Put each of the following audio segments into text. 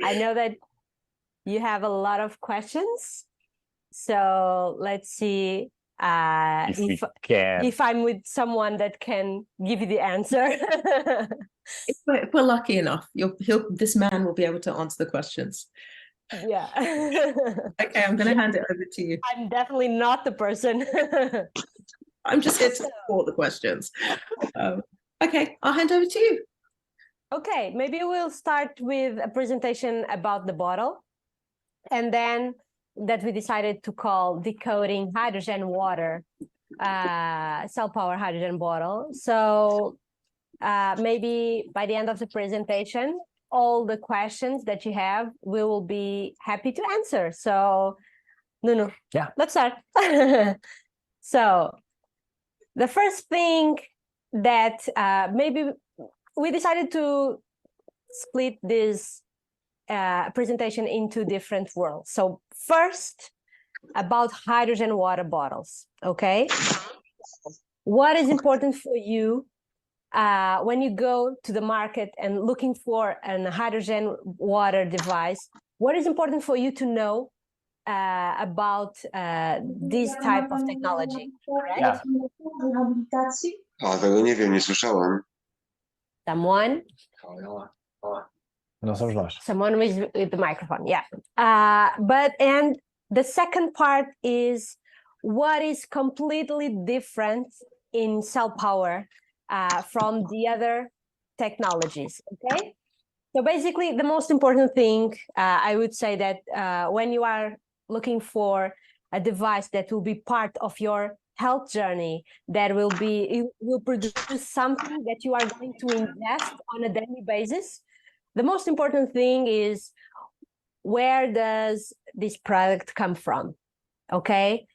I know that you have a lot of questions. So let's see if I'm with someone that can give you the answer. If we're lucky enough, this man will be able to answer the questions. Yeah. Okay, I'm going to hand it over to you. I'm definitely not the person. I'm just here to support the questions. Okay, I'll hand over to you. Okay, maybe we'll start with a presentation about the bottle, and then that we decided to call Decoding Hydrogen Water CellPower hydrogen bottle. So maybe by the end of the presentation, all the questions that you have, we will be happy to answer. So, Nuno, yeah, let's start. So, the first thing that maybe we decided to split this presentation into different worlds. So, first, about hydrogen water bottles, okay? What is important for you when you go to the market and looking for a hydrogen water device? What is important for you to know about this type of technology, correct? Yeah. Tego nie wiem, nie słyszałem. Someone? No somos nós. Someone with the microphone, yeah. And the second part is what is completely different in CellPower from the other technologies, okay? So basically, the most important thing, I would say that when you are looking for a device that will be part of your health journey, that it will produce something that you are going to ingest on a daily basis, the most important thing is, where does this product come from? Okay,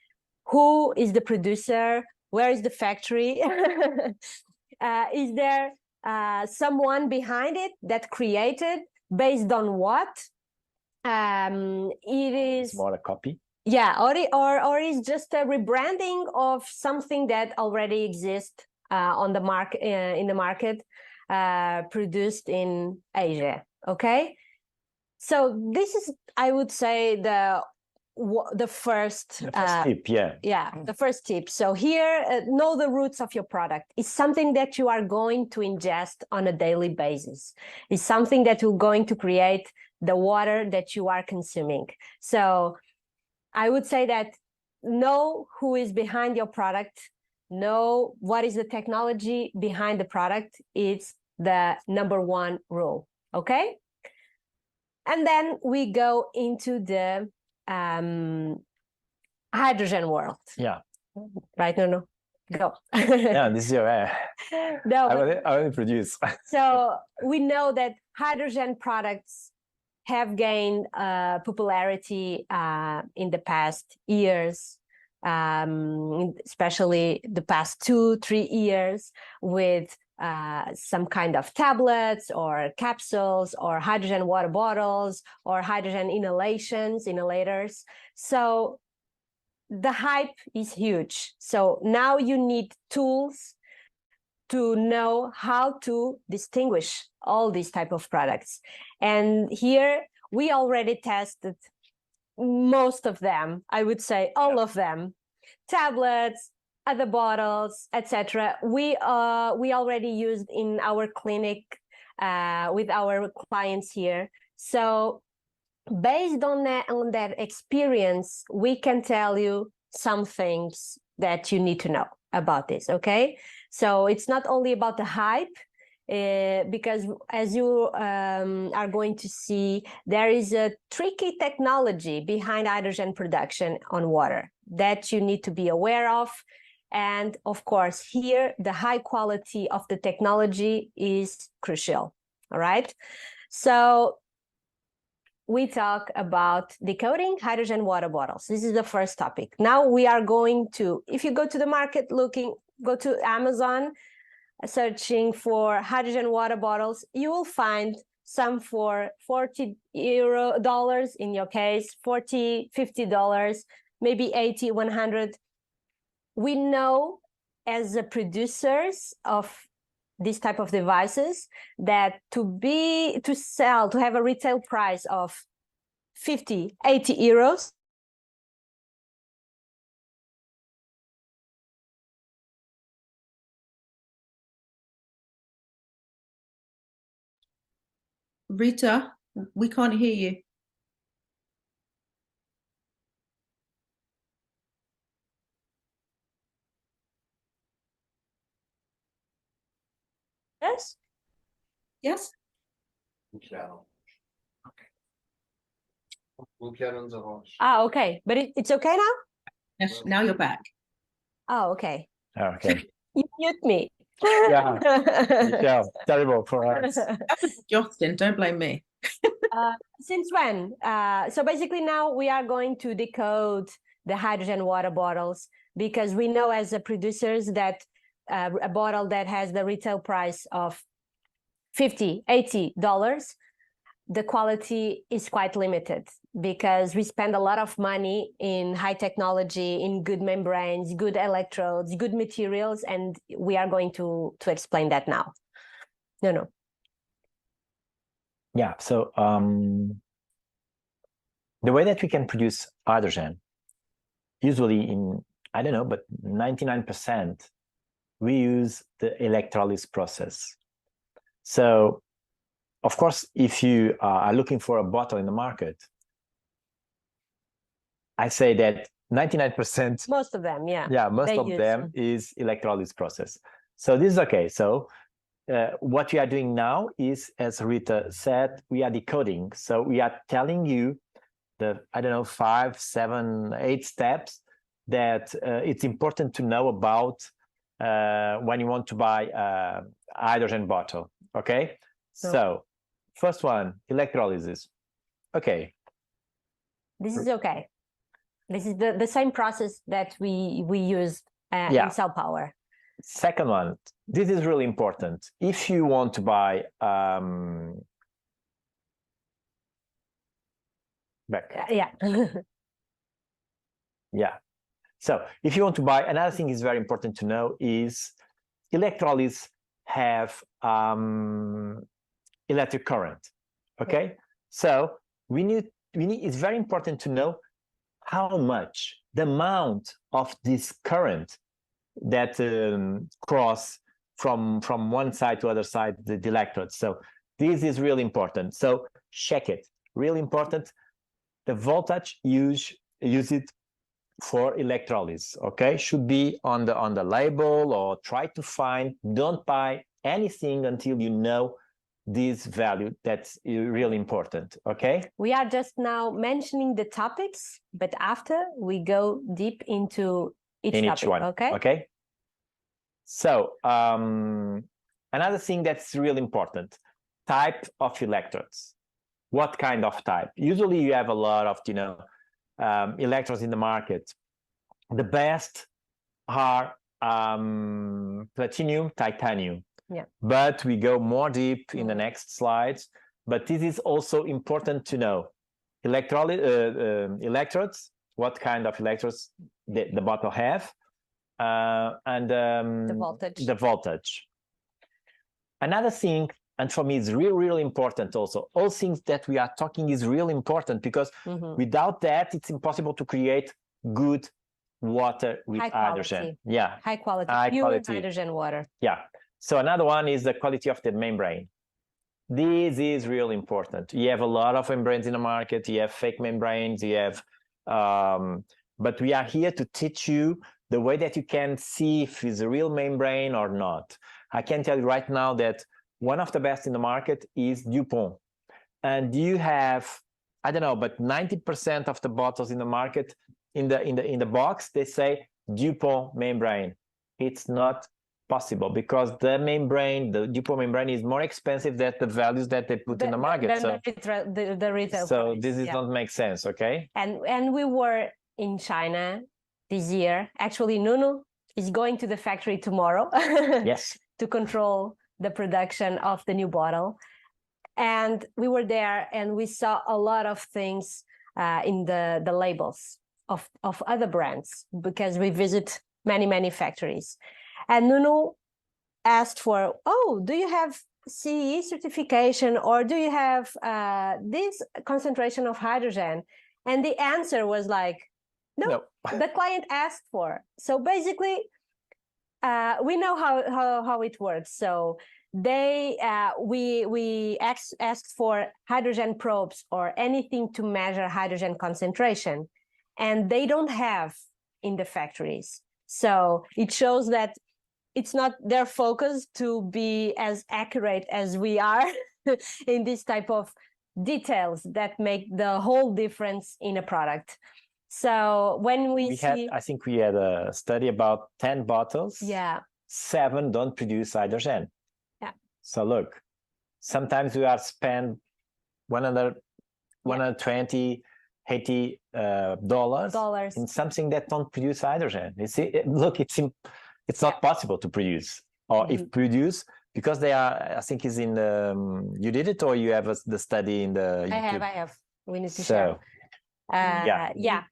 who is the producer? Where is the factory? Is there someone behind it that created, based on what? It is it's more a copy. Yeah, or is just a rebranding of something that already exists on the market, in the market, produced in Asia. Okay, so this is, I would say, the first tip, yeah, the first tip. So here, know the roots of your product. It's something that you are going to ingest on a daily basis. It's something that will going to create the water that you are consuming. So I would say that know who is behind your product, know what is the technology behind the product. It's the number one rule, okay? And then we go into the hydrogen world. Yeah. Right, no. Go. Yeah, this is your No, I already produce. So we know that hydrogen products have gained popularity in the past years, especially the past 2-3 years, with some kind of tablets or capsules or hydrogen water bottles or hydrogen inhalators. So the hype is huge. So now you need tools to know how to distinguish all these type of products. And here we already tested most of them, I would say all of them, tablets, other bottles, etc. We already used in our clinic with our clients here. So based on that experience, we can tell you some things that you need to know about this, okay? So it's not only about the hype, because as you are going to see, there is a tricky technology behind hydrogen production on water that you need to be aware of. And of course, here, the high quality of the technology is crucial, all right? So we talk about decoding hydrogen water bottles. This is the first topic. Now we are going to, if you go to the market go to Amazon, searching for hydrogen water bottles, you will find some for $40, in your case, $40, $50, maybe $80, $100. We know as the producers of these type of devices that to have a retail price of 50, 80 euros. Rita, we can't hear you. Yes. Yes? Okay. But it's okay now? Yes, now you're back. Oh, okay. Okay. You mute me. Yeah. Michelle, terrible for us. Justin, don't blame me. Since when? So basically now we are going to decode the hydrogen water bottles because we know as a producers that a bottle that has the retail price of $50, $80, the quality is quite limited because we spend a lot of money in high technology, in good membranes, good electrodes, good materials, and we are going to explain that now. No. Yeah, so the way that we can produce hydrogen, usually in, I don't know, but 99%, we use the electrolysis process. So, of course, if you are looking for a bottle in the market, I say that 99%. Most of them, yeah. Yeah, most of them is electrolysis process. So this is okay. So what we are doing now is, as Rita said, we are decoding. So we are telling you the, I don't know, 5, 7, 8 steps that it's important to know about when you want to buy a hydrogen bottle. Okay. So first one, electrolysis. Okay. This is okay. This is the same process that we use in CellPower. Second one, this is really important. If you want to buy yeah. So if you want to buy, another thing is very important to know is electrolysis have electric current. Okay. So we need it's very important to know how much, the amount of this current that cross from one side to other side, the electrodes. So this is really important. So check it, really important. The voltage use it for electrolysis, okay? Should be on the label, or try to find, don't buy anything until you know this value. That's really important, okay? We are just now mentioning the topics, but after we go deep into each one, okay? Okay. So another thing that's really important, type of electrodes. What kind of type? Usually you have a lot of, electrodes in the market. The best are platinum, titanium. Yeah. But we go more deep in the next slides. But this is also important to know. Electrodes, what kind of electrodes the bottle have, and the voltage. Another thing, and for me, it's really, really important also. All things that we are talking is really important because without that, it's impossible to create good water with hydrogen. Yeah. High quality, pure hydrogen water. Yeah. So another one is the quality of the membrane. This is really important. You have a lot of membranes in the market. You have fake membranes. You have, but we are here to teach you the way that you can see if it's a real membrane or not. I can tell you right now that one of the best in the market is DuPont. And you have, I don't know, but 90% of the bottles in the market, in the box, they say DuPont membrane. It's not possible because the DuPont membrane is more expensive than the values that they put in the market. So the retail price. This don't make sense, okay? And we were in China this year. Actually, Nuno is going to the factory tomorrow. Yes. To control the production of the new bottle. And we were there and we saw a lot of things in the labels of other brands because we visit many factories. And Nuno asked for, oh, do you have CE certification, or do you have this concentration of hydrogen? And the answer was like, no, the client asked for. So basically, we know how it works. So we asked for hydrogen probes or anything to measure hydrogen concentration, and they don't have in the factories. So it shows that it's not their focus to be as accurate as we are in this type of details that make the whole difference in a product. So when we see... I think we had a study about 10 bottles. Yeah. 7 don't produce hydrogen. Yeah. So look, sometimes we are spend 120, $80 in something that don't produce hydrogen. You see, look, it's not possible to produce, or if produce, because they are, I think is in the, you did it, or you have the study in the YouTube? I have. We need to share. Yeah.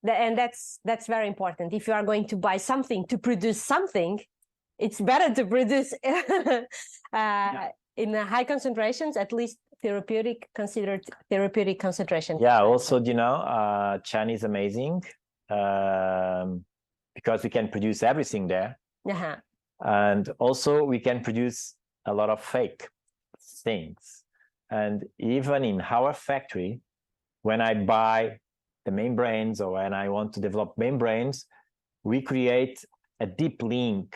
And that's very important. If you are going to buy something to produce something, it's better to produce in high concentrations, at least considered therapeutic concentration. Yeah, also, you know, China is amazing because we can produce everything there. And also we can produce a lot of fake things. And even in our factory, when I buy the membranes, or when I want to develop membranes, we create a deep link,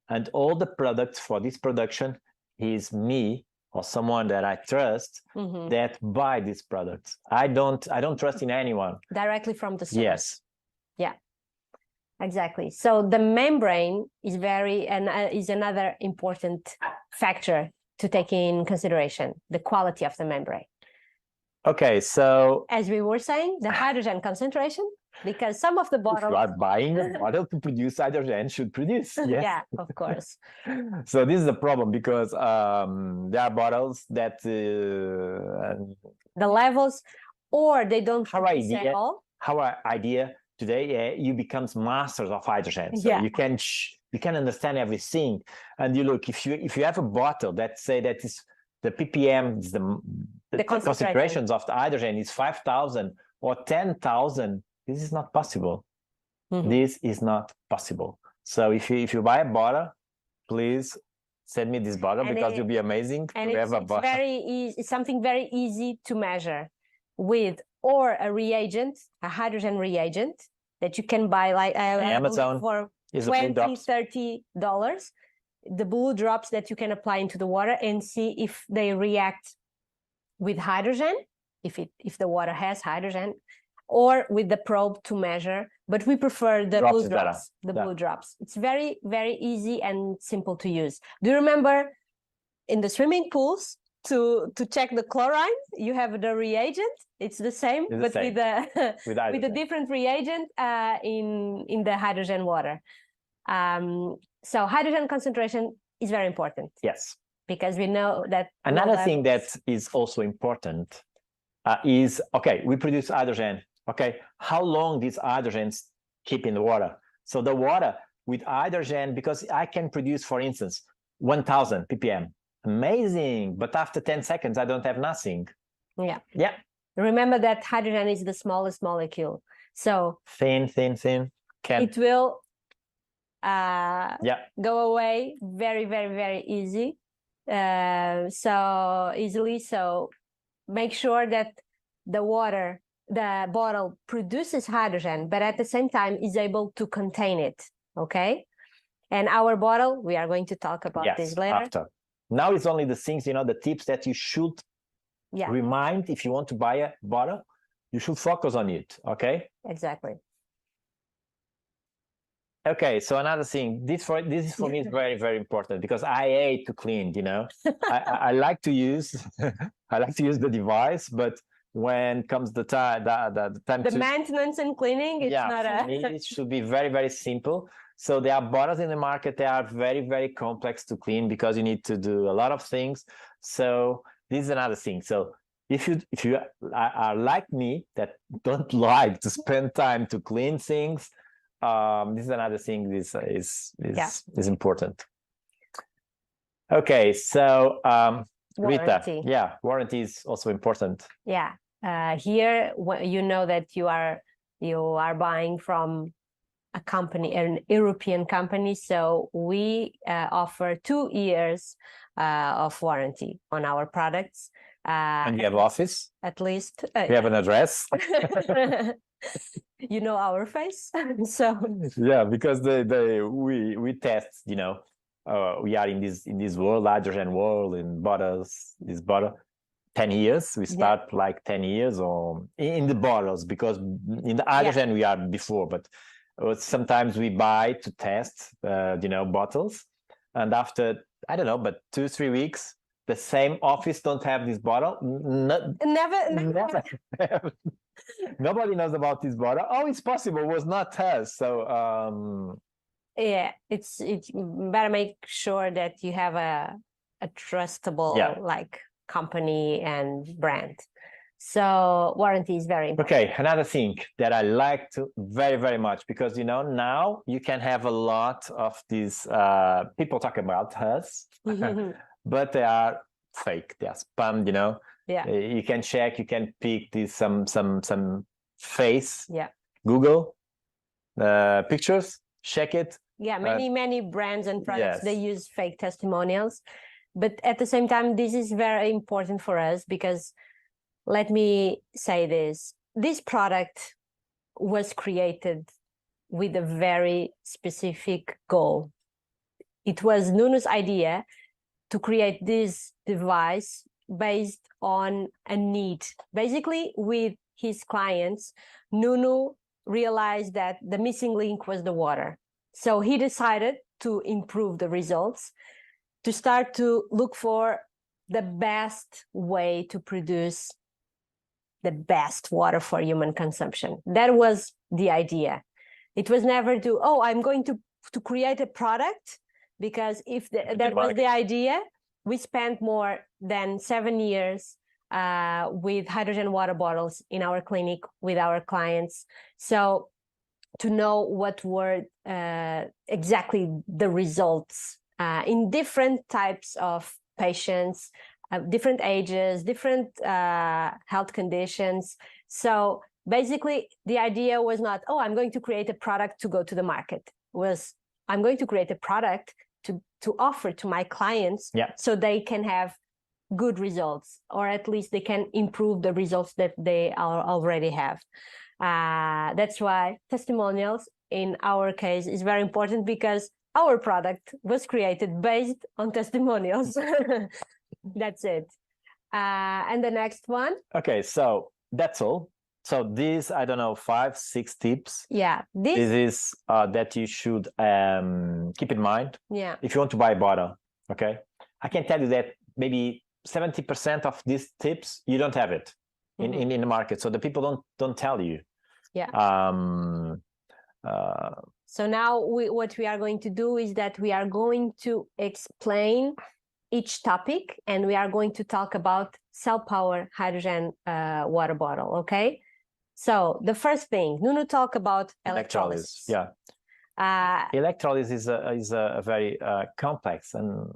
and all the products for this production is me or someone that I trust that buy these products. I don't trust in anyone. Directly from the source. Yes. Yeah, exactly. So the membrane is is another important factor to take in consideration, the quality of the membrane. Okay, so as we were saying, the hydrogen concentration, because some of the bottles... If you are buying a bottle to produce hydrogen, should produce. Yes. Yeah, of course. So this is a problem, because there are bottles that the levels, or they don't sell. Our idea today, you becomes masters of hydrogen. So you can understand everything. And you look, if you have a bottle that say that is the ppm, the concentrations of the hydrogen is 5,000 or 10,000, this is not possible. This is not possible. So if you buy a bottle, please send me this bottle, because you'll be amazing. And it's very easy. It's something very easy to measure with, or a reagent, a hydrogen reagent that you can buy like Amazon for $20, $30. The blue drops that you can apply into the water and see if they react with hydrogen, if the water has hydrogen, or with the probe to measure. But we prefer the blue drops. Blue drops. It's very, very easy and simple to use. Do you remember in the swimming pools to check the chlorine? You have the reagent. It's the same, with a different reagent in the hydrogen water. So hydrogen concentration is very important. Yes. Because we know that... Another thing that is also important is, okay, we produce hydrogen. Okay, how long these hydrogens keep in the water? So the water with hydrogen, because I can produce, for instance, 1,000 ppm. Amazing. But after 10 seconds, I don't have nothing. Yeah. Yeah. Remember that hydrogen is the smallest molecule. So thin. It will go away very, very, very easy. So easily. So make sure that the bottle produces hydrogen, but at the same time is able to contain it. Okay. And our bottle, we are going to talk about this later. After. Now it's only the things, the tips that you should remind. If you want to buy a bottle, you should focus on it. Okay. Exactly. Okay, so another thing, this is for me is very, very important, because I hate to clean. I like to use the device, but when comes the time, the maintenance and cleaning, it's not for me, it should be very, very simple. So there are bottles in the market that are very, very complex to clean, because you need to do a lot of things. So this is another thing. So if you are like me, that don't like to spend time to clean things, this is another thing. This is important. Okay, so Rita, Warranty. yeah, warranty is also important. Yeah. Here, you know that you are buying from a company, an European company, so we offer 2 years of warranty on our products. And you have office, At least. you have an address. You know our face, so Yeah, because we test, you know, we are in this world, hydrogen world, in bottles, this bottle. 10 years, we start like 10 years or in the bottles, because in the hydrogen we are before, but sometimes we buy to test, you know, bottles, and after, I don't know, but 2-3 weeks, the same office don't have this bottle. Never. Nobody knows about this bottle. Oh, it's possible, it was not us. So yeah, it's better make sure that you have a trustable like company and brand. So warranty is very important. Okay, another thing that I like to very, very much, because, you know, now you can have a lot of these people talk about us, but they are fake, they are spam, you know. Yeah. You can check, you can pick this some face. Yeah. Google pictures, check it. Yeah, many brands and products, they use fake testimonials. But at the same time, this is very important for us, because let me say this product was created with a very specific goal. It was Nuno's idea to create this device based on a need. Basically, with his clients, Nuno realized that the missing link was the water. So he decided to improve the results, to start to look for the best way to produce the best water for human consumption. That was the idea. It was never I'm going to create a product, because if that was the idea, we spent more than 7 years with hydrogen water bottles in our clinic with our clients. So to know what were exactly the results in different types of patients, different ages, different health conditions. So basically, the idea was not, I'm going to create a product to go to the market. I'm going to create a product to offer to my clients, so they can have good results, or at least they can improve the results that they already have. That's why testimonials in our case is very important, because our product was created based on testimonials. That's it. And the next one. Okay, so that's all. So these, I don't know, 5-6 tips. Yeah. This is that you should keep in mind. Yeah. If you want to buy a bottle, okay? I can tell you that maybe 70% of these tips, you don't have it in the market. So the people don't tell you. Yeah. So now what we are going to do is that we are going to explain each topic, and we are going to talk about CellPower hydrogen water bottle, okay? So the first thing, Nuno talk about electrolysis. Yeah. Electrolysis is a very complex, and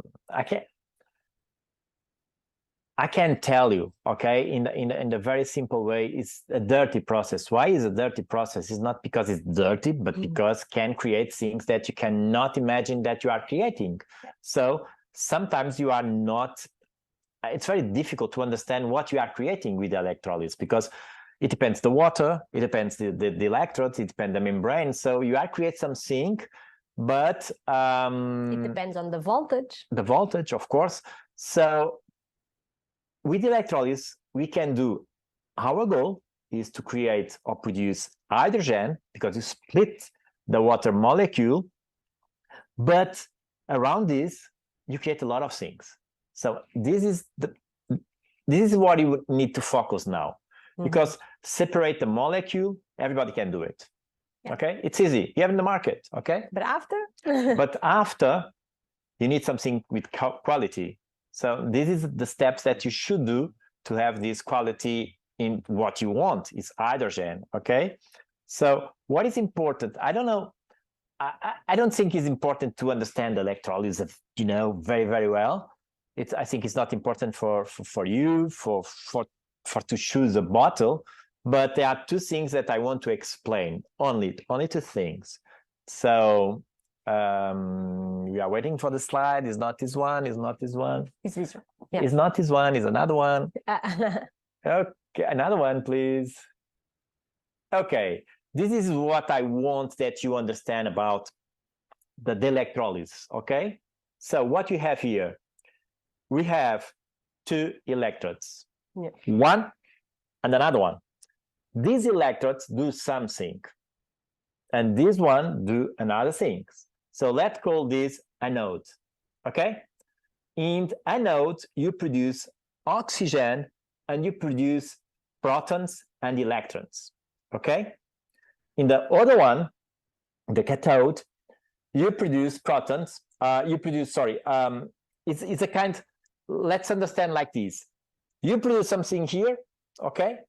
I can tell you, okay, in the very simple way, it's a dirty process. Why is a dirty process? It's not because it's dirty, but because can create things that you cannot imagine that you are creating. So sometimes you are not, it's very difficult to understand what you are creating with electrolysis, because it depends the water, it depends the electrodes, it depends the membrane. So you are create something, but it depends on the voltage. The voltage, of course. So with electrolysis, we can do, our goal is to create or produce hydrogen, because you split the water molecule, but around this, you create a lot of things. So this is what you need to focus now, because separate the molecule, everybody can do it. Yeah. Okay, it's easy. You have in the market. Okay, but after, but after, you need something with quality. So this is the steps that you should do to have this quality in what you want. It's hydrogen. Okay, so what is important? I don't know. I don't think it's important to understand electrolysis, very, very well. I think it's not important for you to choose a bottle, but there are two things that I want to explain. Only two things. So we are waiting for the slide. It's not this one. It's not this one. It's this one. Yeah. It's not this one. It's another one. Okay, another one, please. Okay, this is what I want that you understand about the electrolysis, okay? So what you have here, we have two electrodes, yeah. One and another one. These electrodes do something, and this one do another thing. So let's call this anode, okay? In anode, you produce oxygen and you produce protons and electrons, okay? In the other one, the cathode, you produce protons, it's a kind, let's understand like this. You produce something here, okay?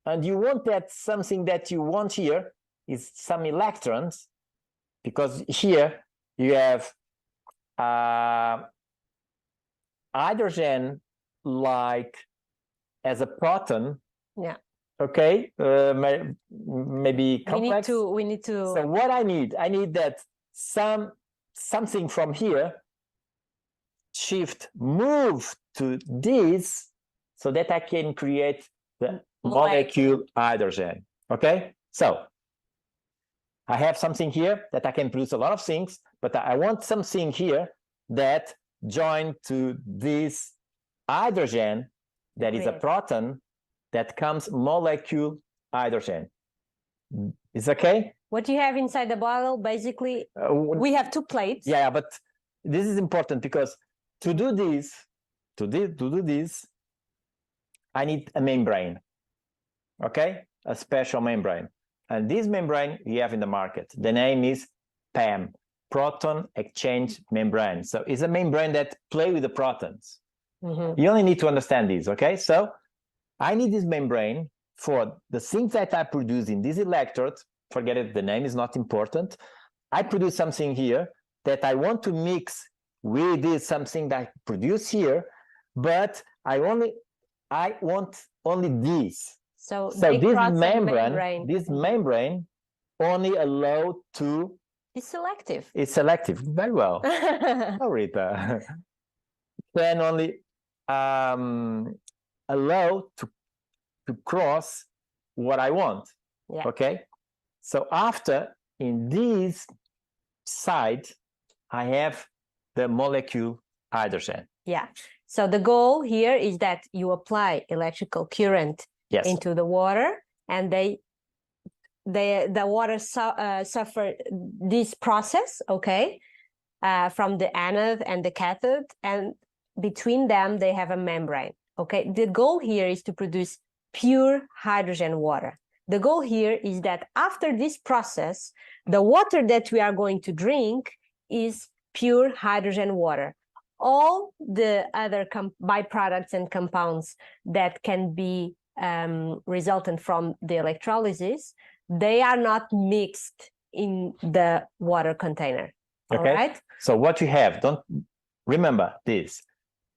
And you want that something that you want here is some electrons, because here you have hydrogen like as a proton. Yeah. Okay, maybe complex. We need to. So what I need that something from here move to this, so that I can create the molecule hydrogen. Okay, so I have something here that I can produce a lot of things, but I want something here that join to this hydrogen that is a proton that comes molecule hydrogen. Is okay? What you have inside the bottle, basically, we have two plates. Yeah, but this is important because to do this, I need a membrane. Okay, a special membrane, and this membrane you have in the market. The name is PEM, proton exchange membrane. So it's a membrane that play with the protons. Mm-hmm. You only need to understand this. Okay, so I need this membrane for the things that I produce in this electrode. Forget it, the name is not important. I produce something here that I want to mix with this something that I produce here, but I want only this. So this membrane only allow to. It's selective. It's selective. Very well. Oh, Rita. Then only allow to cross what I want. Yeah. Okay. So after in this side, I have the molecule hydrogen. Yeah. So the goal here is that you apply electrical current into the water, and the water suffer this process, okay, from the anode and the cathode, and between them they have a membrane. Okay. The goal here is to produce pure hydrogen water. The goal here is that after this process, the water that we are going to drink is pure hydrogen water. All the other byproducts and compounds that can be resultant from the electrolysis, they are not mixed in the water container. Okay. All right? So what you have, don't remember this.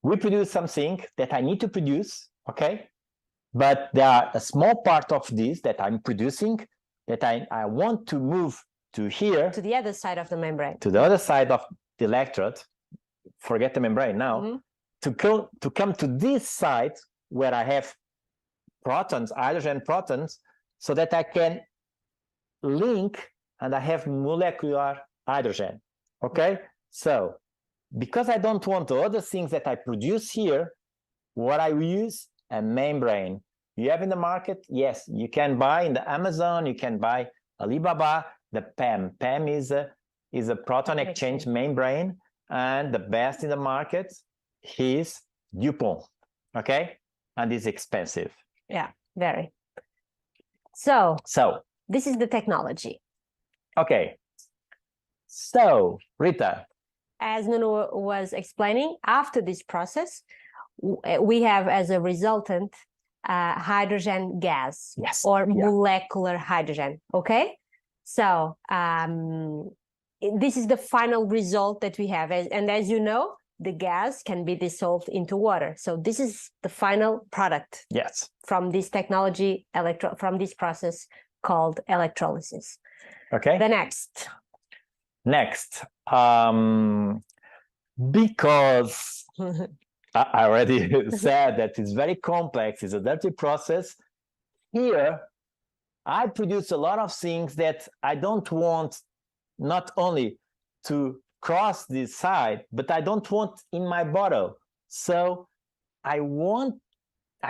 We produce something that I need to produce, okay? But there are a small part of this that I'm producing that I want to move to here. To the other side of the membrane. To the other side of the electrode. Forget the membrane now. Mm-hmm. To come to this side where I have protons, hydrogen protons, so that I can link and I have molecular hydrogen. Okay? So, because I don't want the other things that I produce here, what I use, a membrane. You have in the market, yes, you can buy in the Amazon, you can buy Alibaba, the PEM. PEM is a proton exchange membrane, and the best in the market is DuPont, okay? And it's expensive. Yeah, very. So this is the technology. Okay. So, Rita. As Nuno was explaining, after this process, we have as a resultant hydrogen gas, or molecular hydrogen. Okay, so this is the final result that we have. And as you know, the gas can be dissolved into water. So this is the final product. Yes. From this technology, from this process called electrolysis. Okay. The next. Next, because I already said that it's very complex, it's a dirty process. Here, I produce a lot of things that I don't want not only to cross this side, but I don't want in my bottle. So I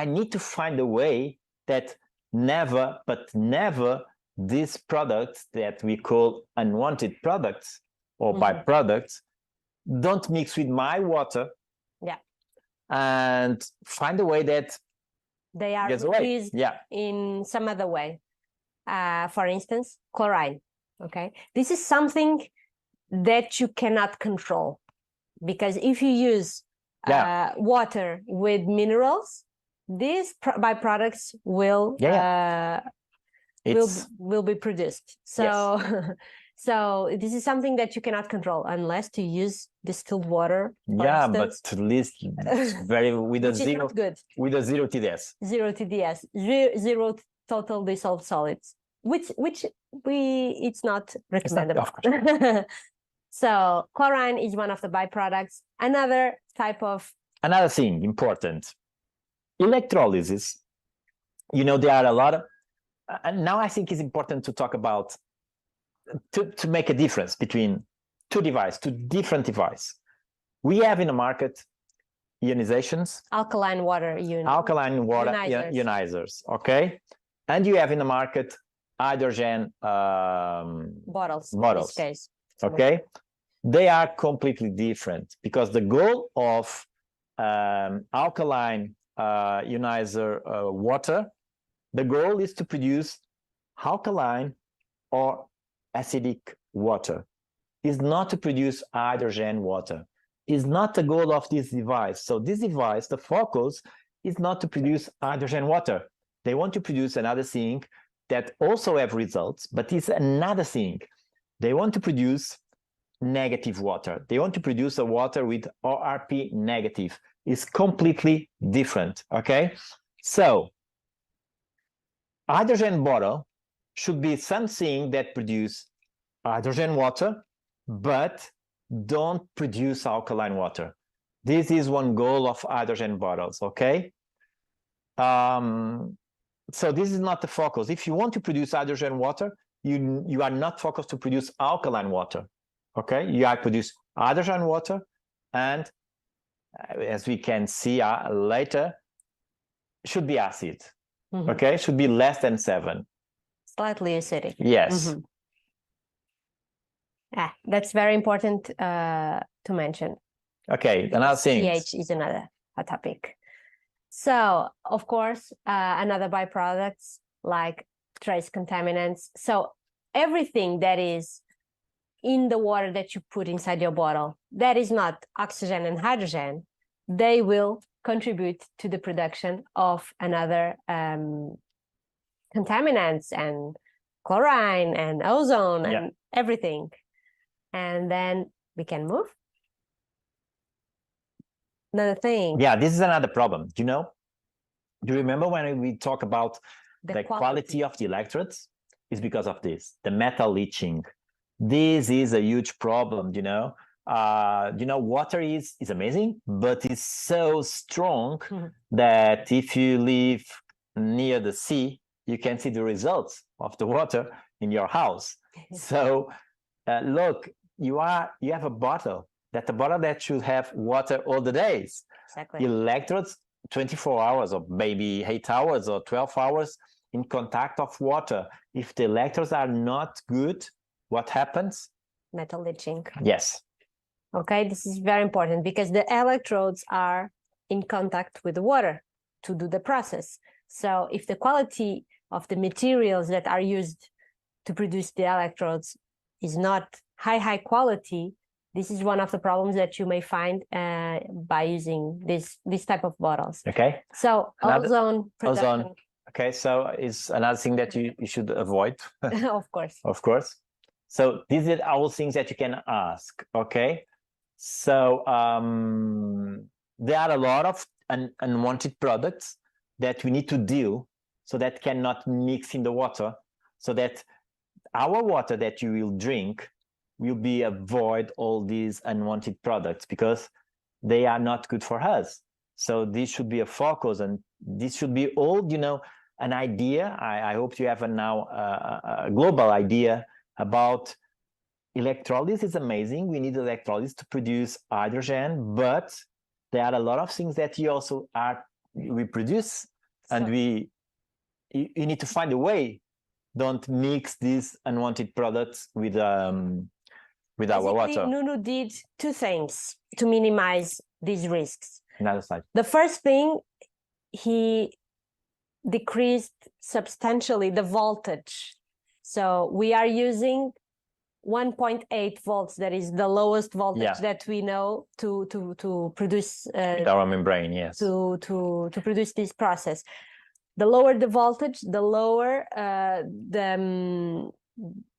need to find a way that never, but never, these products that we call unwanted products or byproducts don't mix with my water. Yeah. And find a way that they are released in some other way. For instance, chlorine. Okay. This is something that you cannot control, because if you use water with minerals, these byproducts will will be produced. So so this is something that you cannot control unless you use distilled water. Yeah, but at least very with a zero TDS. Zero TDS, zero total dissolved solids, which it's not recommendable. Of course. So chlorine is one of the byproducts. Another thing important, electrolysis. You know, there are a lot of, and now I think it's important to talk about, to make a difference between two different devices. We have in the market ionizations, alkaline water ionizers, okay? And you have in the market hydrogen bottles. In this case. Okay? They are completely different, because the goal of alkaline ionizer water, the goal is to produce alkaline or acidic water. Is not to produce hydrogen water. Is not the goal of this device. So this device, the focus is not to produce hydrogen water. They want to produce another thing that also have results, but it's another thing. They want to produce negative water. They want to produce a water with ORP negative. It's completely different, okay? So hydrogen bottle should be something that produce hydrogen water, but don't produce alkaline water. This is one goal of hydrogen bottles, okay? So this is not the focus. If you want to produce hydrogen water, you are not focused to produce alkaline water, okay? You are produce hydrogen water, and as we can see later, should be acid, okay? Should be less than 7. Slightly acidic. Yes. That's very important to mention. Okay, another thing. pH is another topic. So, of course, another byproducts like trace contaminants. So everything that is in the water that you put inside your bottle, that is not oxygen and hydrogen, they will contribute to the production of another contaminants and chlorine and ozone and everything. And then we can move. Another thing. Yeah, this is another problem. You know, do you remember when we talk about the quality of the electrodes? It's because of this, the metal leaching. This is a huge problem, you know. Water is amazing, but it's so strong that if you live near the sea, you can see the results of the water in your house. So look, you have a bottle that should have water all the days. Exactly. Electrodes 24 hours or maybe 8 hours or 12 hours in contact of water. If the electrodes are not good, what happens? Metal leaching. Yes. Okay, this is very important because the electrodes are in contact with the water to do the process. So if the quality of the materials that are used to produce the electrodes is not high quality, this is one of the problems that you may find by using this type of bottles. Okay. So ozone production. Ozone. Okay, so it's another thing that you should avoid. Of course. Of course. So these are all things that you can ask, okay? So there are a lot of unwanted products that we need to deal, so that cannot mix in the water, so that our water that you will drink will be avoid all these unwanted products, because they are not good for us. So this should be a focus, and this should be all, you know, an idea. I hope you have now a global idea about electrolysis. Is amazing. We need electrolysis to produce hydrogen, but there are a lot of things that we produce, and you need to find a way. Don't mix these unwanted products with our water. Nuno did two things to minimize these risks. Another slide. The first thing, he decreased substantially the voltage. So we are using 1.8 volts. That is the lowest voltage that we know to produce with our membrane, yes. To produce this process. The lower the voltage, the lower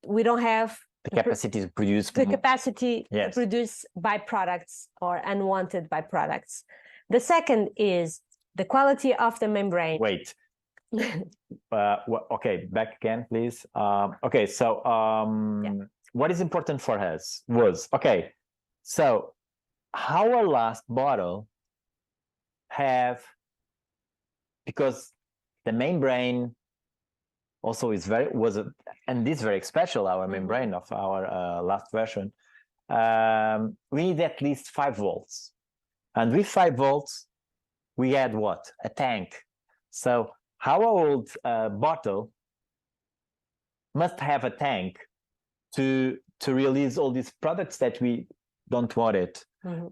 we don't have the capacity to produce to produce byproducts or unwanted byproducts. The second is the quality of the membrane. Wait. Okay, back again, please. Okay, so what is important for us was, okay, so our last bottle because the membrane also is very special, our membrane of our last version. We need at least 5 volts, and with 5 volts we had what? A tank. So our old bottle must have a tank to release all these products that we don't want it.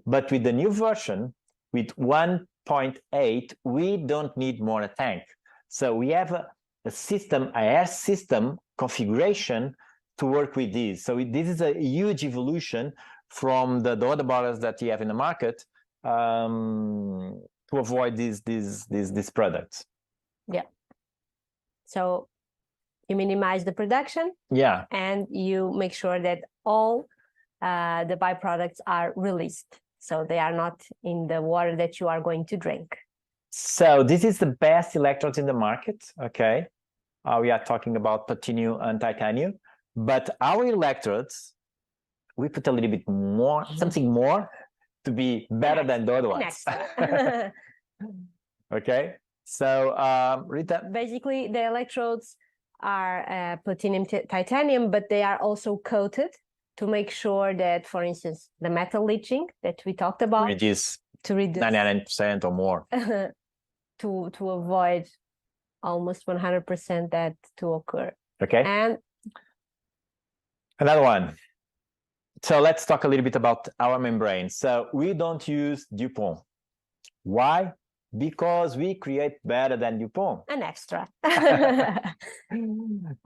But with the new version, with 1.8, we don't need more a tank. So we have a system, a air system configuration to work with these. So this is a huge evolution from the other bottles that you have in the market to avoid these products. Yeah. So you minimize the production. Yeah. And you make sure that all the byproducts are released, so they are not in the water that you are going to drink. So this is the best electrodes in the market, okay? We are talking about platinum and titanium, but our electrodes, we put a little bit more, something more to be better than the other ones. Okay, so Rita? Basically, the electrodes are platinum titanium, but they are also coated to make sure that, for instance, the metal leaching that we talked about, to reduce 99% or more. to avoid almost 100% that to occur. Okay. And another one. So let's talk a little bit about our membrane. So we don't use DuPont. Why? Because we create better than DuPont. An extra. And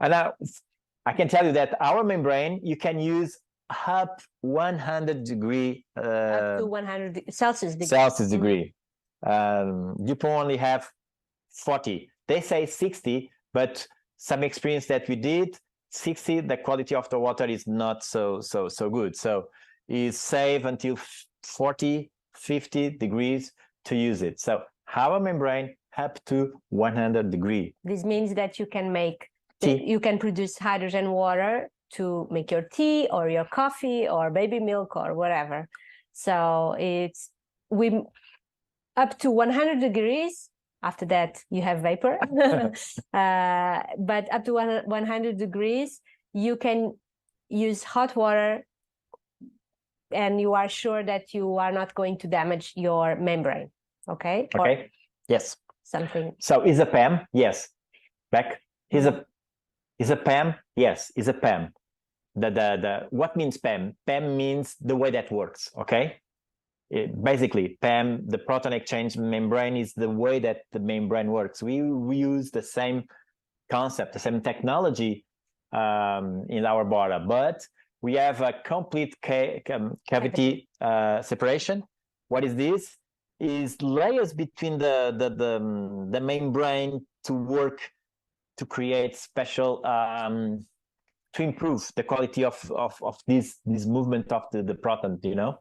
I can tell you that our membrane, you can use up 100 degree up to 100 Celsius degree. Celsius degree. DuPont only have 40. They say 60, but some experience that we did, 60, the quality of the water is not so good. So it's safe until 40, 50 degrees to use it. So our membrane up to 100 degree. This means that you can make tea. You can produce hydrogen water to make your tea or your coffee or baby milk or whatever. So we up to 100 degrees. After that, you have vapor. But up to 100 degrees, you can use hot water, and you are sure that you are not going to damage your membrane. Okay? Okay. Or yes. Something. So is a PEM? Yes. Back. Is a PEM? Yes. Is a PEM. What means PEM? PEM means the way that works. Okay. Basically, PEM, the proton exchange membrane, is the way that the membrane works. We use the same concept, the same technology in our bottle, but we have a complete cavity separation. What is this? Is layers between the membrane to work to create special to improve the quality of this movement of the proton, you know.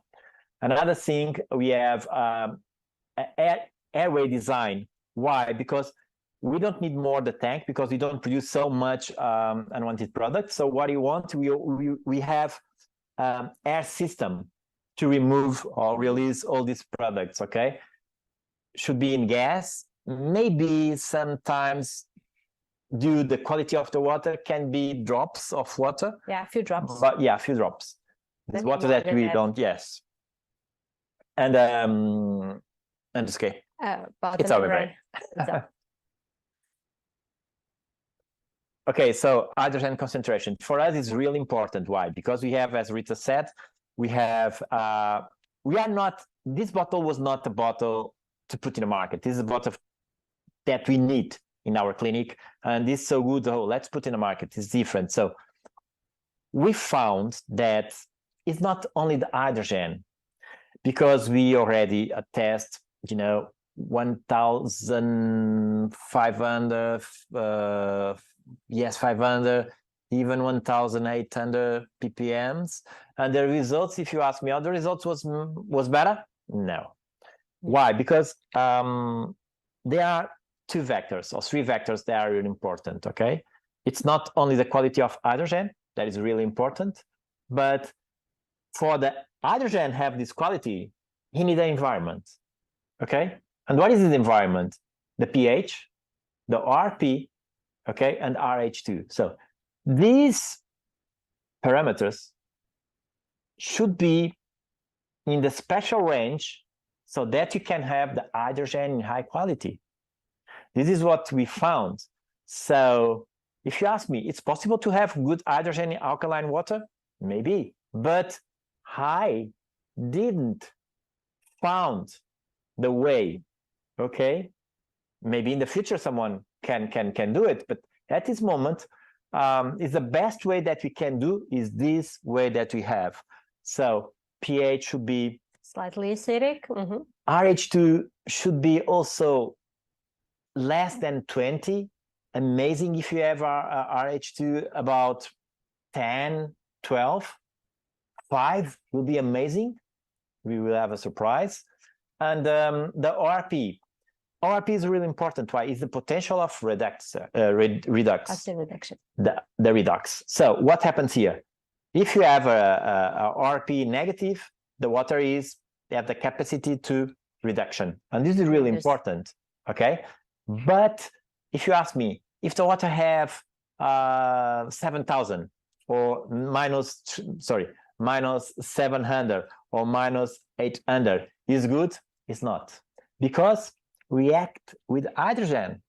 Another thing, we have airway design. Why? Because we don't need more the tank, because we don't produce so much unwanted product. So what you want, we have air system to remove or release all these products, okay? Should be in gas. Maybe sometimes due the quality of the water can be drops of water. Yeah, a few drops. But yeah, a few drops. There's water that we don't, yes. And it's okay. It's our brain. Okay, so hydrogen concentration for us is really important. Why? Because we have, as Rita said, we have we are not, this bottle was not a bottle to put in the market. This is a bottle that we need in our clinic, and this is so good. Oh, let's put in the market. It's different. So we found that it's not only the hydrogen, because we already test, you know, 1,500, yes, 500, even 1,800 ppms, and the results, if you ask me, are the results was better? No. Why? Because there are two vectors or three vectors that are really important. Okay, it's not only the quality of hydrogen that is really important, but for the hydrogen have this quality, you need an environment. Okay, and what is this environment? The pH, the RP, okay, and RH2. So these parameters should be in the special range so that you can have the hydrogen in high quality. This is what we found. So if you ask me, it's possible to have good hydrogen in alkaline water? Maybe, but I didn't found the way. Okay, maybe in the future someone can do it, but at this moment, is the best way that we can do is this way that we have. So pH should be slightly acidic. RH2 should be also less than 20. Amazing if you have RH2 about 10, 12. 5 will be amazing. We will have a surprise. And the ORP. ORP is really important. Why? It's the potential of redox. Acid reduction. The redox. So what happens here? If you have a ORP negative, the water is, they have the capacity to reduction. And this is really important. Okay. But if you ask me, if the water have 7,000 or minus 700 or minus 800, is good? It's not. Because react with hydrogen.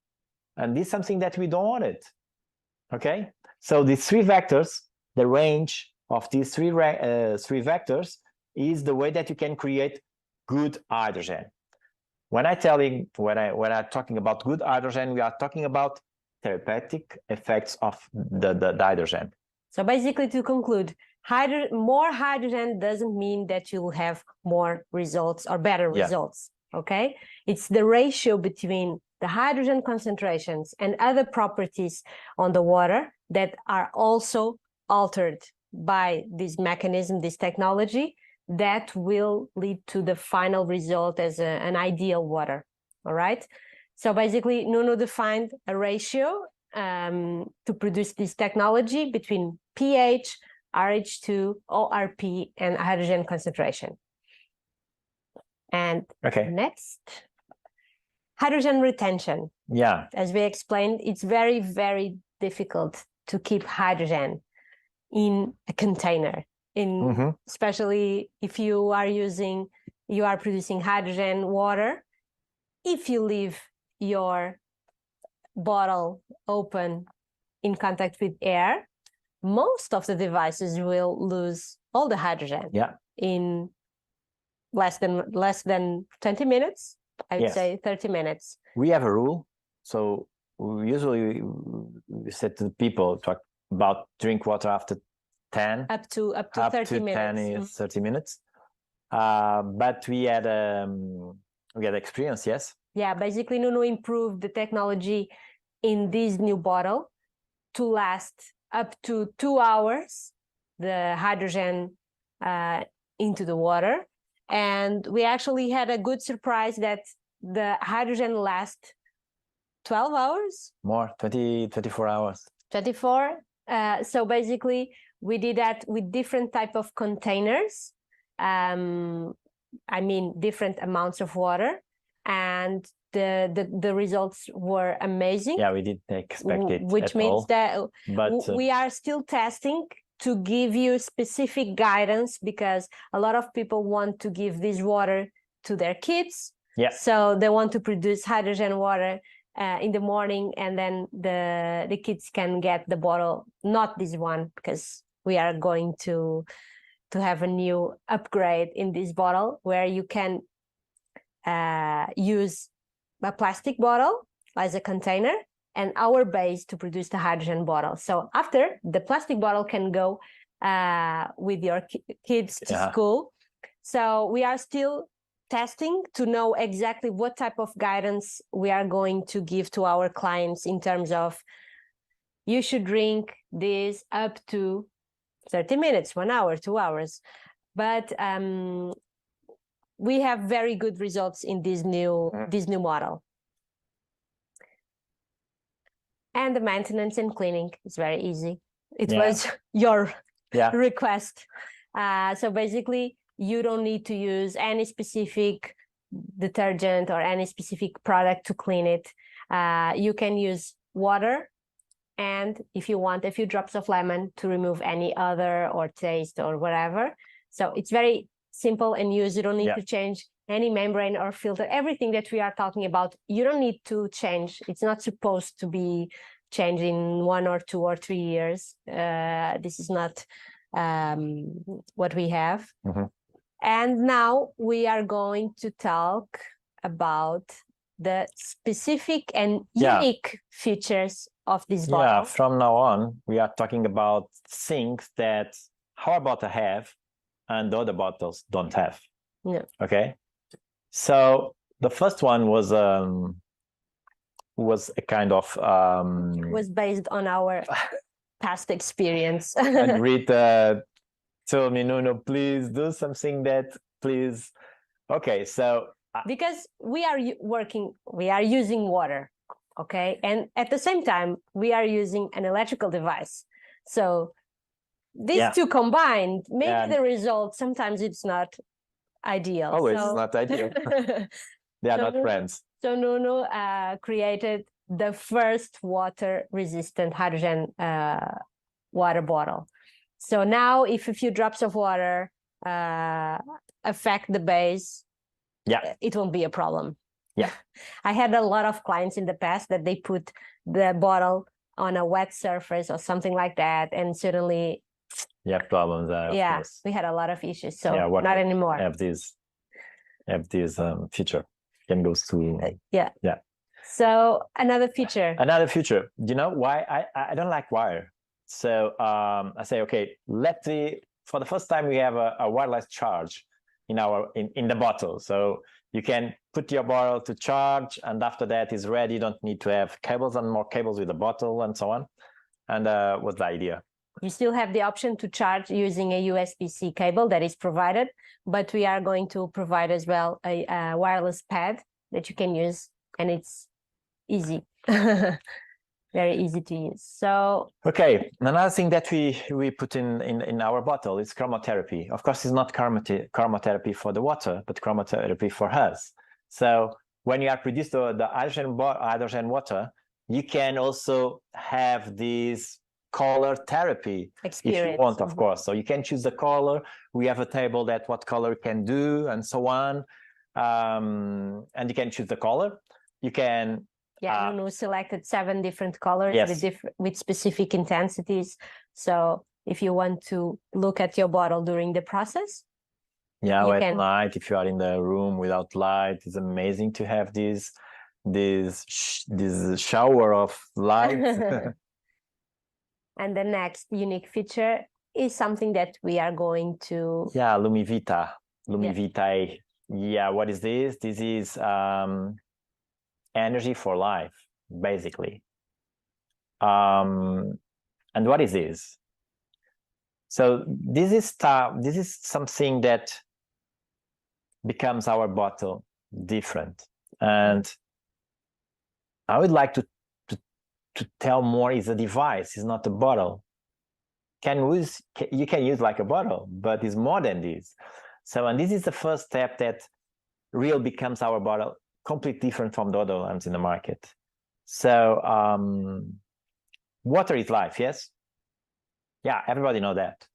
And this is something that we don't want it. Okay? So these three vectors, the range of these three vectors is the way that you can create good hydrogen. When I'm talking about good hydrogen, we are talking about therapeutic effects of the hydrogen. So basically, to conclude, more hydrogen doesn't mean that you'll have more results or better results. Okay, it's the ratio between the hydrogen concentrations and other properties on the water that are also altered by this mechanism, this technology, that will lead to the final result as an ideal water. All right. So basically, Nuno defined a ratio to produce this technology between pH, RH2, ORP, and hydrogen concentration. And next, hydrogen retention. Yeah. As we explained, it's very, very difficult to keep hydrogen in a container. Especially if you are producing hydrogen water. If you leave your bottle open in contact with air, most of the devices will lose all the hydrogen in less than 20 minutes. I would say 30 minutes. We have a rule. So usually we said to the people, talk about drink water after 10 up to 30 minutes. 30 minutes. But we had experience. Yeah, basically Nuno improved the technology in this new bottle to last up to 2 hours the hydrogen into the water. And we actually had a good surprise that the hydrogen lasts 12 hours? More, 24 hours. 24. So basically, we did that with different type of containers. I mean, different amounts of water. And the results were amazing. Yeah, we didn't expect it Which at means all. that But we are still testing to give you specific guidance, because a lot of people want to give this water to their kids. Yeah. So they want to produce hydrogen water in the morning, and then the kids can get the bottle, not this one, because we are going to have a new upgrade in this bottle where you can use a plastic bottle as a container and our base to produce the hydrogen bottle. So after, the plastic bottle can go with your kids to school. So we are still testing to know exactly what type of guidance we are going to give to our clients in terms of, you should drink this up to 30 minutes, 1 hour, 2 hours. But we have very good results in this new model. And the maintenance and cleaning is very easy. It was your request. So basically, you don't need to use any specific detergent or any specific product to clean it. You can use water, and if you want, a few drops of lemon to remove any odor or taste or whatever. So it's very simple and use. You don't need to change any membrane or filter. Everything that we are talking about, you don't need to change. It's not supposed to be changed in 1 or 2 or 3 years. This is not what we have. And now we are going to talk about the specific and unique features of this bottle. Yeah, from now on, we are talking about things that our bottle have and the other bottles don't have. Yeah. Okay. So the first one was a kind of was based on our past experience. And Rita told me, no, please do something that, please. Okay, so because we are using water, okay, and at the same time we are using an electrical device. So these two combined, maybe the result sometimes it's not ideal. Always it's not ideal. They are not friends. So Nuno created the first water-resistant hydrogen water bottle. So now if a few drops of water affect the base, it won't be a problem. Yeah. I had a lot of clients in the past that they put the bottle on a wet surface or something like that, and suddenly you have problems. We had a lot of issues. So not anymore. Have this feature can go to So another feature. You know why I don't like wire? So I say, okay, let's see. For the first time, we have a wireless charge in the bottle. So you can put your bottle to charge, and after that is ready. You don't need to have cables and more cables with the bottle and so on. And what's the idea? You still have the option to charge using a USB-C cable that is provided, but we are going to provide as well a wireless pad that you can use, and it's easy. Very easy to use. So okay, another thing that we put in our bottle is chromotherapy. Of course, it's not chromotherapy for the water, but chromotherapy for us. So when you are producing the hydrogen water, you can also have this color therapy experience if you want, of course. So you can choose the color. We have a table that what color can do and so on, and you can choose the color. You can. Nuno selected 7 different colors with specific intensities. So if you want to look at your bottle during the process, at night, if you are in the room without light, it's amazing to have this shower of light. And the next unique feature is something that we are going to... Lumivita. Lumivitae. What is this? This is energy for life, basically. And what is this? So this is something that becomes our bottle different. And I would like to tell more is a device, it's not a bottle. You can use like a bottle, but it's more than this. So, and this is the first step that real becomes our bottle, completely different from the other ones in the market. So water is life, yes? Yeah, everybody know that.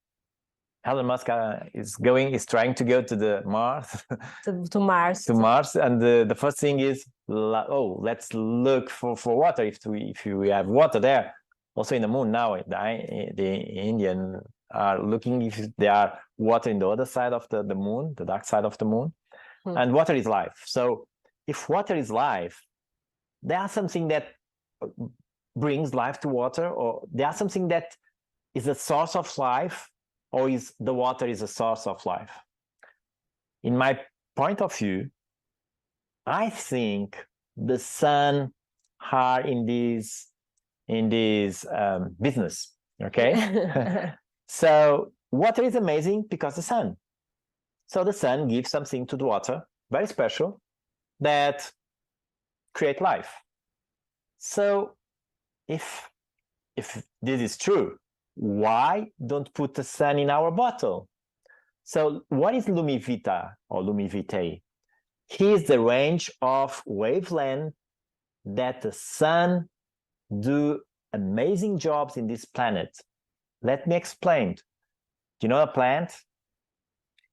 Elon Musk is trying to go to the Mars. to Mars. To Mars, and the first thing is, let's look for water if we have water there. Also in the moon now, the Indian are looking if there are water in the other side of the moon, the dark side of the moon. And water is life. So if water is life, there are something that brings life to water, or there are something that is a source of life, or is the water is a source of life? In my point of view, I think the sun are in this business, okay? So water is amazing because the sun. So the sun gives something to the water, very special, that create life. So if this is true, why don't put the sun in our bottle? So what is Lumivita or Lumivitae? Here's the range of wavelength that the sun do amazing jobs in this planet. Let me explain. Do you know a plant?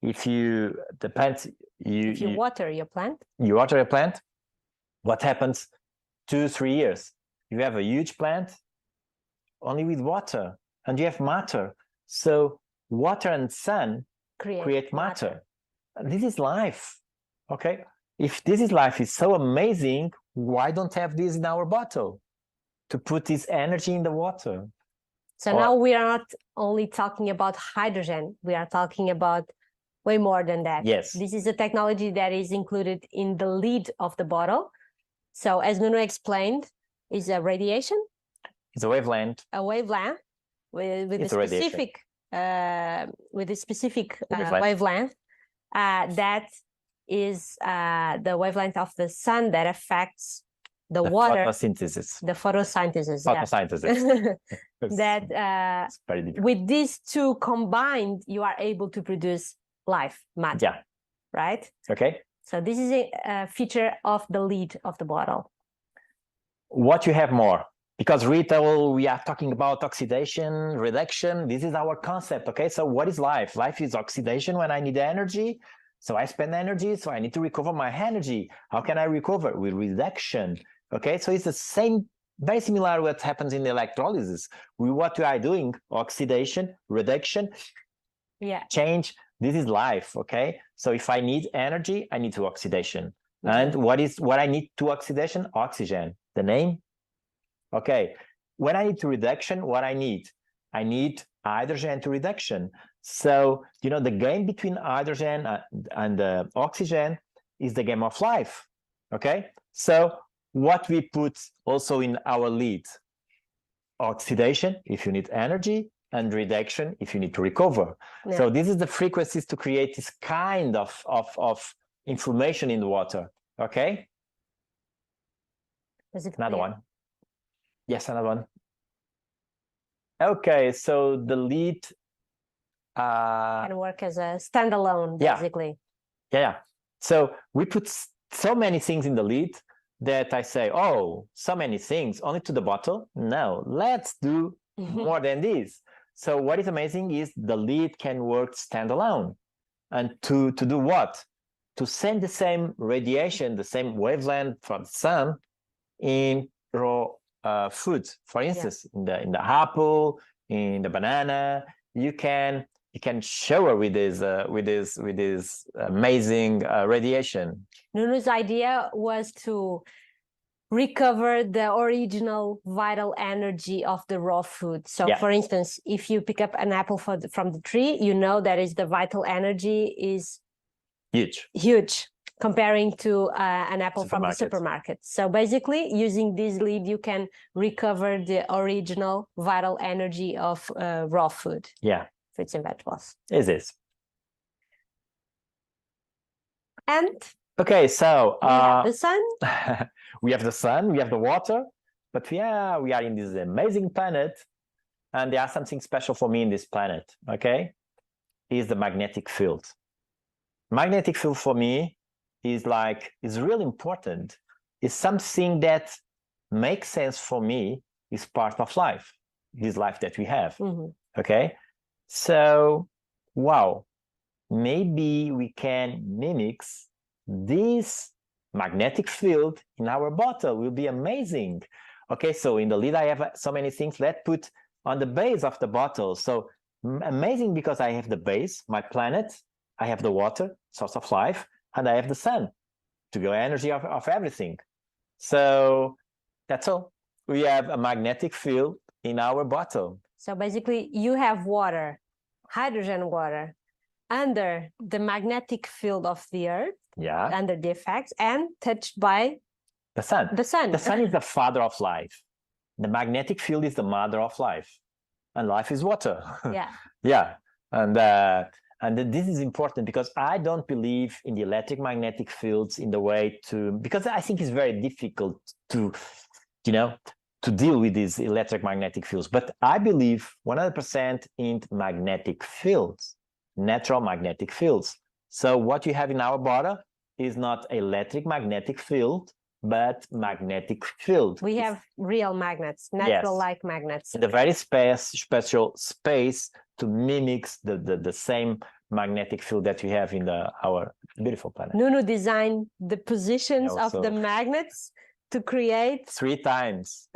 If you water your plant, you water a plant, what happens 2-3 years? You have a huge plant only with water, and you have matter. So water and sun create matter. This is life. Okay, if this is life is so amazing, why don't have this in our bottle to put this energy in the water? So now we are not only talking about hydrogen, we are talking about way more than that. Yes, this is a technology that is included in the lid of the bottle. So as Nuno explained, is a radiation. It's a wavelength. A wavelength with a specific wavelength that is the wavelength of the sun that affects the water. Photosynthesis. The photosynthesis. Photosynthesis. That with these two combined, you are able to produce life, matter. Yeah. Right? Okay. So this is a feature of the lid of the bottle. What you have more? Because retail, we are talking about oxidation, reduction. This is our concept, okay? So what is life? Life is oxidation when I need energy. So I spend energy, so I need to recover my energy. How can I recover? With reduction, okay? So it's the same, very similar what happens in electrolysis. What we are doing, oxidation, reduction, change. This is life, okay? So if I need energy, I need to oxidation. And what I need to oxidation? Oxygen, the name. Okay, when I need to reduction, what I need hydrogen to reduction. So, you know, the game between hydrogen and oxygen is the game of life, okay? So what we put also in our lid, oxidation, if you need energy, and reduction, if you need to recover. Yeah. So this is the frequencies to create this kind of information in the water, okay? Another one. Yes, another one. Okay, so the lead can work as a standalone, basically. Yeah. So we put so many things in the lead that I say, oh, so many things only to the bottle. No, let's do more than this. So what is amazing is the lead can work standalone. And to do what? To send the same radiation, the same wavelength from the sun in raw food. For instance, in the apple, in the banana, you can shower with this amazing radiation. Nuno's idea was to recover the original vital energy of the raw food. So for instance, if you pick up an apple from the tree, you know that is the vital energy is huge. comparing to an apple from the Supermarket. supermarket. So basically, using this lid, you can recover the original vital energy of raw food, Yeah, fruits and vegetables. it is. And Okay, so we have the sun. we have the sun, we have the water, but we are in this amazing planet, and there are something special for me in this planet, okay? Is the magnetic field. Magnetic field for me is really important. It's something that makes sense for me, is part of life, this life that we have, okay? So, wow, maybe we can mimic this magnetic field in our bottle. Will be amazing. Okay, so in the lid I have so many things. Let's put on the base of the bottle. So amazing, because I have the base, my planet, I have the water, source of life, and I have the sun, to go energy of everything. So that's all. We have a magnetic field in our bottle. So basically, you have water, hydrogen water, under the magnetic field of the Earth, under the effects, and touched by the sun. The sun. The sun is the father of life. The magnetic field is the mother of life, and life is water. Yeah. Yeah, and this is important, because I don't believe in the electromagnetic fields in the way because I think it's very difficult to deal with these electromagnetic fields. But I believe 100% in magnetic fields, natural magnetic fields. So what you have in our bottle is not electric magnetic field, but magnetic field. We have real magnets, natural-like magnets. In the very special space to mimic the same magnetic field that we have in our beautiful planet. Nuno designed the positions of the magnets to create 3 times.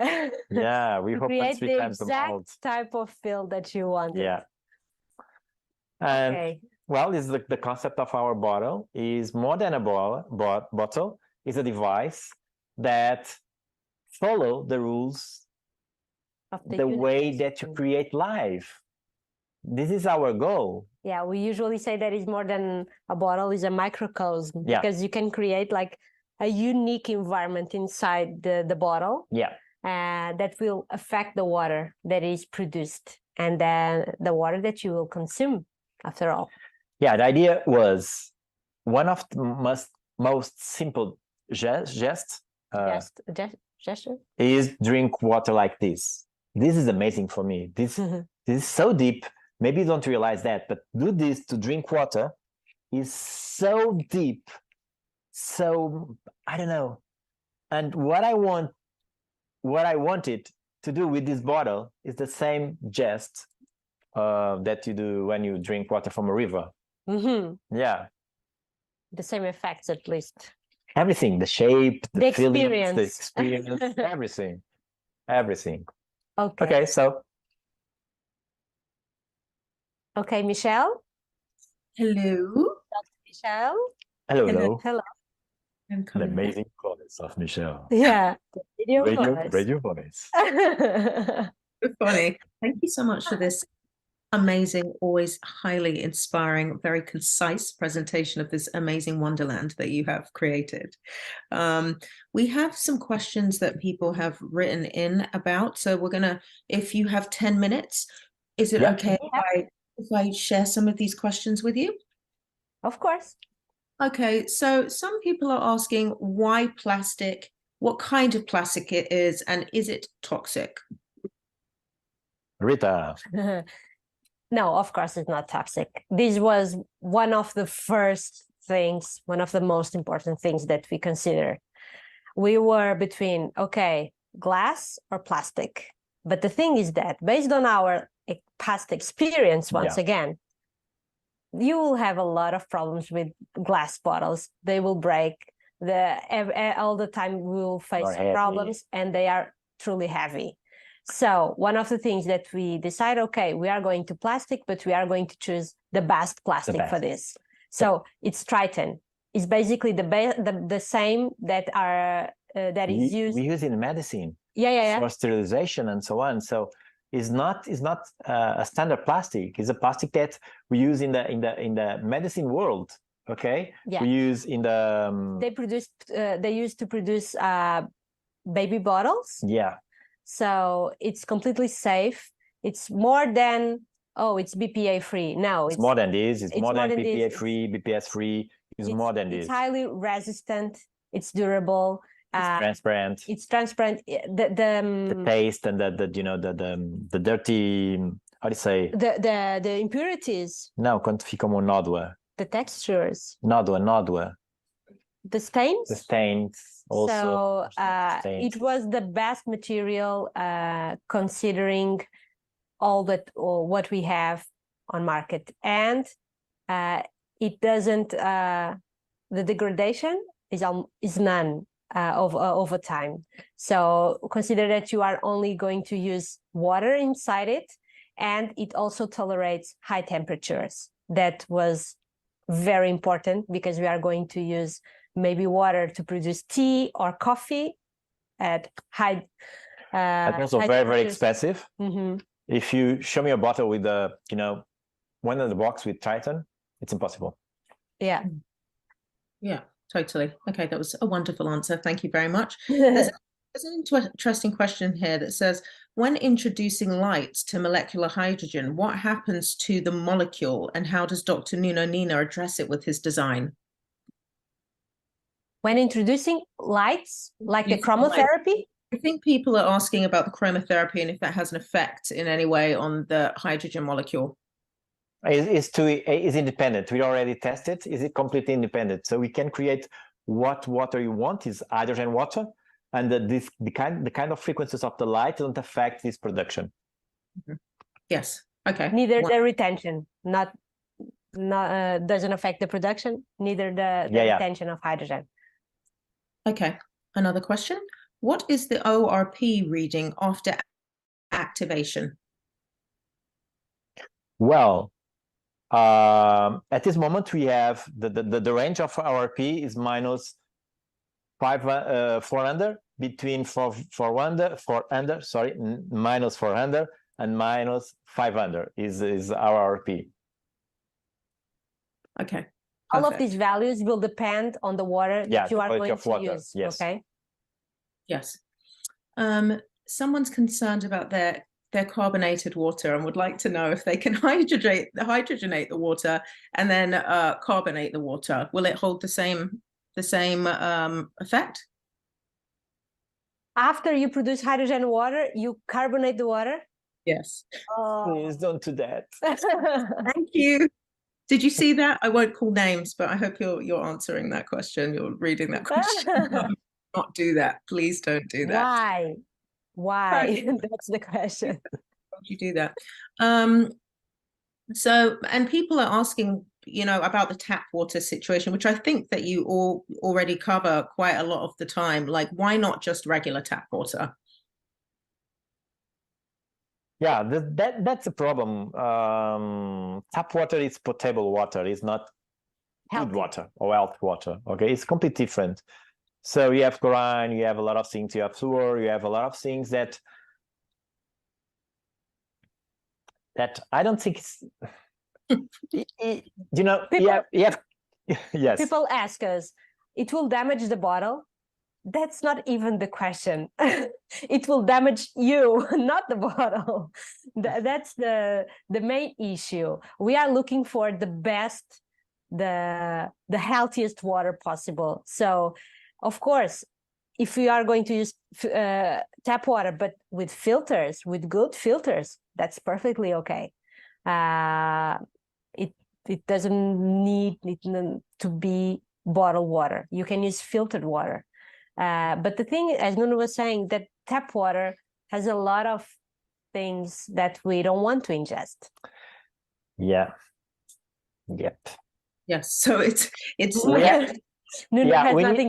Yeah, we hope create 3 the times exact type of field that you wanted. Yeah. And well, is the concept of our bottle is more than a bottle. Is a device that follow the rules of the way that you create life. This is our goal. Yeah, we usually say that is more than a bottle, is a microcosm, because you can create like a unique environment inside the bottle. Yeah. That will affect the water that is produced, and then the water that you will consume after all. Yeah, the idea was one of the most simple gesture is drink water like this. This is amazing for me. This is so deep. Maybe you don't realize that, but do this to drink water is so deep. So I don't know. And what I wanted to do with this bottle is the same gest that you do when you drink water from a river. Yeah. The same effects, at least. Everything, the shape, the feelings, the experience, everything. Okay, so. Okay, Michelle. Hello. Dr. Michelle. Hello. Hello. The amazing voice of Michelle. Yeah. Radio voice. Funny. Thank you so much for this amazing, always highly inspiring, very concise presentation of this amazing wonderland that you have created. We have some questions that people have written in about. So we're gonna, if you have 10 minutes, is it okay if I share some of these questions with you? Of course. Okay, so some people are asking why plastic, what kind of plastic it is, and is it toxic? Rita. No, of course it's not toxic. This was one of the first things, one of the most important things that we consider. We were between, okay, glass or plastic. But the thing is that based on our past experience, once again, you will have a lot of problems with glass bottles. They will break. All the time we will face problems, and they are truly heavy. So one of the things that we decide, okay, we are going to plastic, but we are going to choose the best plastic for this. So it's Triton. It's basically the same that is used. We use in medicine. Yeah. For sterilization and so on. So it's not a standard plastic. It's a plastic that we use in the medicine world. okay? Yeah. We use in the They used to produce baby bottles. yeah. So it's completely safe. It's more than, oh, it's BPA free. No, It's more than this. It's more than BPA this. free, BPS free. It's more than this. It's highly resistant. It's durable. It's transparent. It's transparent. The taste and the dirty, how do you say? The impurities. Não, quando fica uma nódoa. The textures. Nódoa. The stains. The stains also. So it was the best material considering all what we have on market, and it doesn't. The degradation is none over time. So consider that you are only going to use water inside it, and it also tolerates high temperatures. That was very important because we are going to use maybe water to produce tea or coffee at high. And also very expensive. Mm-hmm. If you show me a bottle with one in the box with Triton, it's impossible. Yeah. Yeah, totally. Okay, that was a wonderful answer. Thank you very much. There's an interesting question here that says, when introducing light to molecular hydrogen, what happens to the molecule and how does Dr. Nuno Nina address it with his design? When introducing lights, like the chromotherapy? I think people are asking about the chromotherapy and if that has an effect in any way on the hydrogen molecule. Is independent. We already tested. Is it completely independent? So we can create what water you want, is hydrogen water, and the kind of frequencies of the light don't affect this production. Mm-hmm. Yes. Okay. Neither the retention, not doesn't affect the production. Neither the retention of hydrogen. Okay. Another question. What is the ORP reading after activation? Well, at this moment we have the range of ORP is minus 400 between 400 sorry, minus 400 and minus 500 is our ORP. Okay. All of these values will depend on the water that you are going to use. Yes. Okay. Yes. Someone's concerned about their carbonated water and would like to know if they can hydrogenate the water and then carbonate the water. Will it hold the same effect? After you produce hydrogen water, you carbonate the water? Yes. Please don't do that. Thank you. Did you see that? I won't call names, but I hope you're answering that question. You're reading that question. No, not do that. Please don't do that. Why? That's the question. Why would you do that? So, and people are asking, about the tap water situation, which I think that you all already cover quite a lot of the time. Like, why not just regular tap water? Yeah, that's a problem. Tap water is potable water. It's not good water or health water. Okay, it's completely different. So you have chlorine, you have a lot of things. You have fluor, you have a lot of things that I don't think it's. Yes. People ask us, it will damage the bottle. That's not even the question. It will damage you, not the bottle. That's the main issue. We are looking for the best, the healthiest water possible. So, of course, if we are going to use tap water, but with filters, with good filters, that's perfectly okay. It doesn't need to be bottled water. You can use filtered water. But the thing, as Nuno was saying, that tap water has a lot of things that we don't want to ingest. Yeah. Yep. Yes. So it's Nuno has nothing